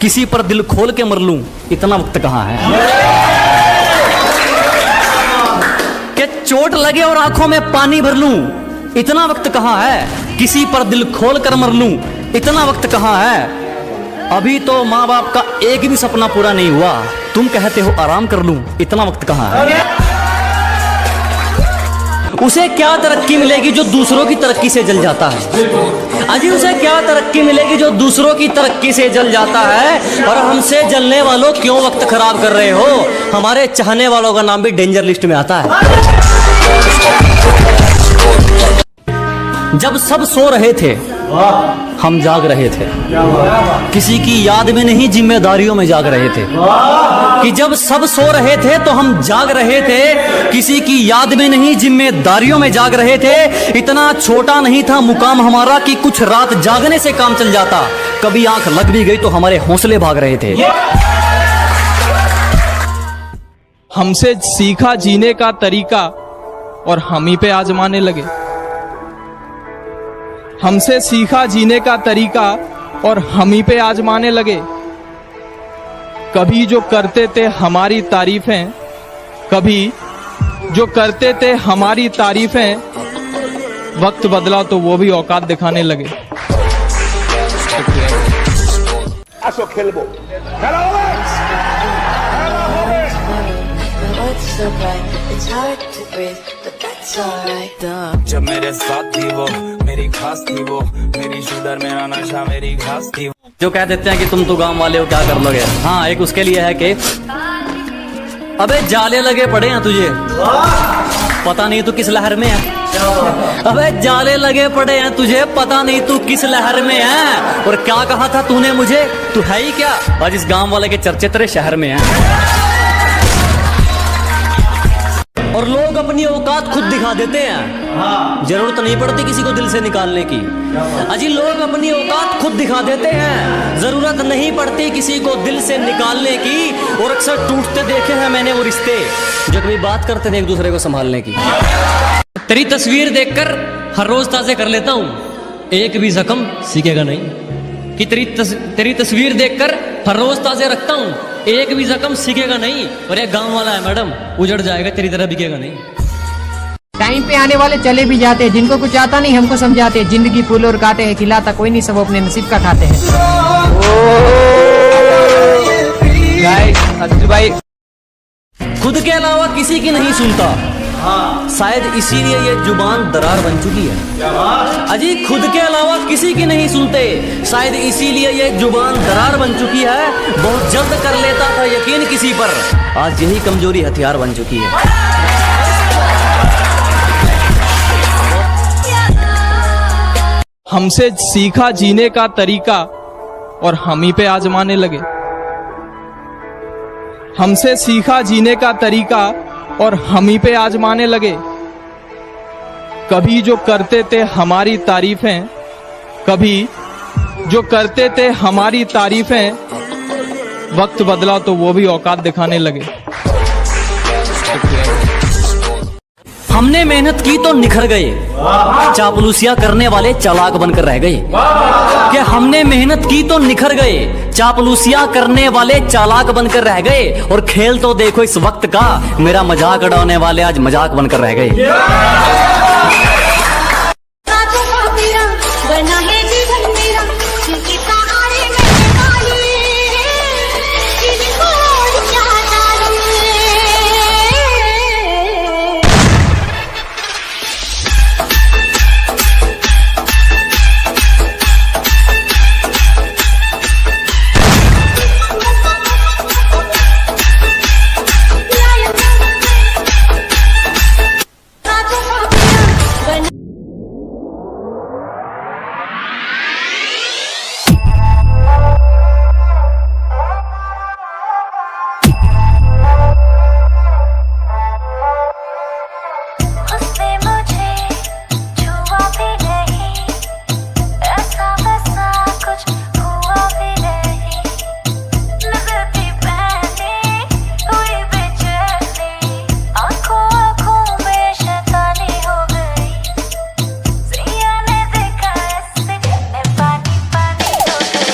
किसी पर दिल खोल के मर लूं, इतना वक्त कहाँ है। कि चोट लगे और आंखों में पानी भर लूं, इतना वक्त कहाँ है। किसी पर दिल खोल कर मर लूं, इतना वक्त कहाँ है। अभी तो माँ बाप का एक भी सपना पूरा नहीं हुआ, तुम कहते हो आराम कर लूं, इतना वक्त कहाँ है। उसे क्या तरक्की मिलेगी जो दूसरों की तरक्की से जल जाता है। अजी उसे क्या तरक्की मिलेगी जो दूसरों की तरक्की से जल जाता है। और हमसे जलने वालों क्यों वक्त खराब कर रहे हो। हमारे चाहने वालों का नाम भी डेंजर लिस्ट में आता है। जब सब सो रहे थे हम जाग रहे थे, किसी की याद में नहीं जिम्मेदारियों में जाग रहे थे। कि जब सब सो रहे थे तो हम जाग रहे थे, किसी की याद में नहीं जिम्मेदारियों में जाग रहे थे। इतना छोटा नहीं था मुकाम हमारा कि कुछ रात जागने से काम चल जाता। कभी आंख लग भी गई तो हमारे हौसले भाग रहे थे। हमसे सीखा जीने का तरीका और हम ही पे आजमाने लगे। हमसे सीखा जीने का तरीका और हम ही पे आजमाने लगे। कभी जो करते थे हमारी तारीफें, कभी जो करते थे हमारी तारीफें, वक्त बदला तो वो भी औकात दिखाने लगे। जब मेरे साथ थी वो, मेरी खास थी वो, मेरी शूटर मेरा नशा मेरी घास थी। जो कह देते हैं कि तुम तो गांव वाले हो, क्या कर लोगे। हाँ, एक उसके लिए है कि अबे जाले लगे पड़े हैं तुझे, पता नहीं तू किस लहर में है। अबे जाले लगे पड़े हैं तुझे, पता नहीं तू किस लहर में है। और क्या कहा था तूने मुझे, तू है ही क्या। आज इस गांव वाले के चर्चे तेरे शहर में हैं। और लोग अपनी औकात खुद दिखा देते हैं, जरूरत नहीं पड़ती किसी को दिल से निकालने की। अजी लोग अपनी औकात खुद दिखा देते हैं, जरूरत नहीं पड़ती किसी को दिल से निकालने की। और अक्सर टूटते देखे हैं मैंने वो रिश्ते जो कभी बात करते थे एक दूसरे को संभालने की। तेरी तस्वीर देखकर हर रोज ताजे कर लेता हूँ, एक भी जख्म सीखेगा नहीं। कि तेरी तस्वीर देखकर हर रोज ताजे रखता हूँ, एक भी जख्म सीखेगा नहीं। और एक गांव वाला है मैडम, उजड़ जाएगा तेरी तरह बिकेगा नहीं। टाइम पे आने वाले चले भी जाते हैं, जिनको कुछ आता नहीं हमको समझाते। जिंदगी फूल और काटे हैं, खिलाता कोई नहीं, सब अपने नसीब का खाते हैं। भाई खुद के अलावा किसी की नहीं सुनता, शायद इसीलिए ये जुबान दरार बन चुकी है। अजी खुद के अलावा किसी की नहीं सुनते, शायद इसीलिए ये जुबान दरार बन चुकी है। बहुत जल्द कर लेता था यकीन किसी पर, आज यही कमजोरी हथियार बन चुकी है। हमसे सीखा जीने का तरीका और हम ही पे आजमाने लगे। हमसे सीखा जीने का तरीका और हम ही पे आजमाने लगे। कभी जो करते थे हमारी तारीफें, कभी जो करते थे हमारी तारीफें, वक्त बदला तो वो भी औकात दिखाने लगे। हमने मेहनत की तो निखर गए, चापलूसियां करने वाले चालाक बनकर रह गए। कि हमने मेहनत की तो निखर गए, चापलूसियां करने वाले चालाक बनकर रह गए। और खेल तो देखो इस वक्त का, मेरा मजाक उड़ाने वाले आज मजाक बनकर रह गए।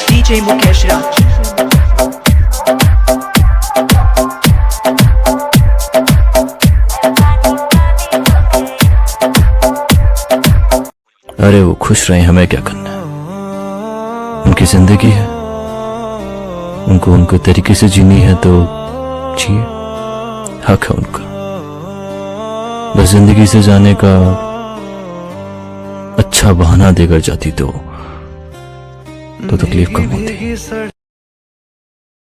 DJ Mukesh Raj. अरे वो खुश रहे, हमें क्या करना है? उनकी जिंदगी है, उनको उनके तरीके से जीनी है तो जिए, हक है उनका। बस जिंदगी से जाने का अच्छा बहाना देकर जाती तो तकलीफ कम होती।